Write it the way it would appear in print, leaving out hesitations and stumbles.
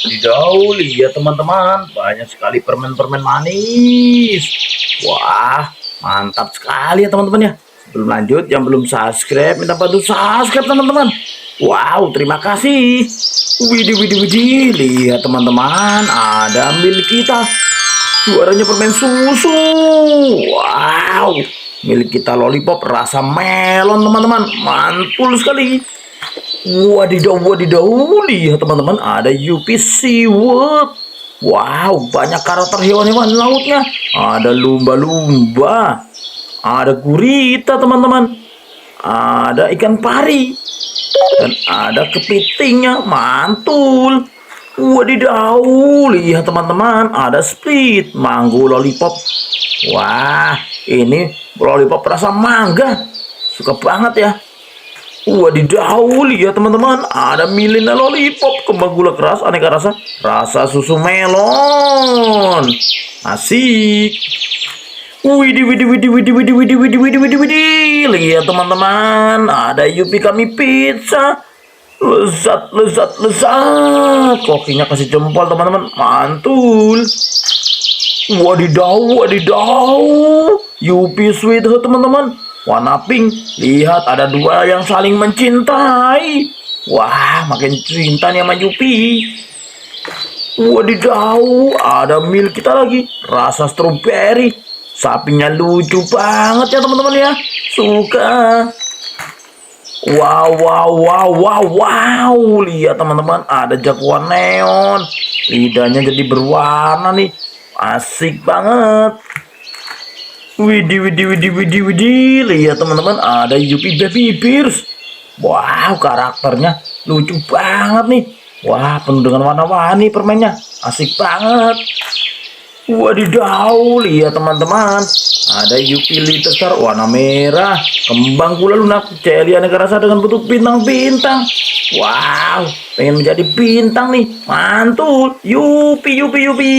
Wadidaw, lihat teman-teman, banyak sekali permen-permen manis. Wah, mantap sekali ya teman-teman ya. Sebelum lanjut, yang belum subscribe, minta bantu subscribe teman-teman. Wow, terima kasih. Widih, widih, widih, lihat teman-teman, ada milik kita. Suaranya permen susu. Wow, milik kita lollipop rasa melon teman-teman, mantul sekali. Wadidaw, wadidaw, lihat teman-teman, ada Yupi Seaworld. Wow, banyak karakter hewan-hewan lautnya. Ada lumba-lumba, ada gurita teman-teman, ada ikan pari, dan ada kepitingnya, mantul. Wadidaw, lihat teman-teman, ada split, mango lollipop. Wah, ini lollipop rasa mangga, suka banget ya. Wadidaw, lihat teman-teman, ada Milena lollipop, kembang gula keras, aneka rasa, rasa susu melon. Asik. Widih, widih, widih, widih, widih, widih, widih, widih, widih, widih. Lihat teman-teman, ada Yupi Kami Pizza. Lezat, lezat, lezat. Kokinya kasih jempol teman-teman, mantul. Wadidaw, wadidaw. Yupi Sweetheart teman-teman, warna pink. Lihat, ada dua yang saling mencintai. Wah, makin cinta nih sama Yupi. Wadidaw, ada milk kita lagi, rasa stroberi. Sapinya lucu banget ya teman-teman ya, suka. Wow, wow, wow, wow, wow. Lihat teman-teman, ada jaguar neon. Lidahnya jadi berwarna nih, asik banget. Widih, widih, widih, widih, widih. Lihat teman-teman, ada Yupi Baby Bears. Wow, karakternya lucu banget nih. Wah, penuh dengan warna-warni permennya, asik banget. Wadidaw, lihat teman-teman, ada Yupi Little Star warna merah, kembang gula lunak, jelly aneka rasa dengan bentuk bintang-bintang. Wow, pengen menjadi bintang nih, mantul. Yupi, Yupi, Yupi.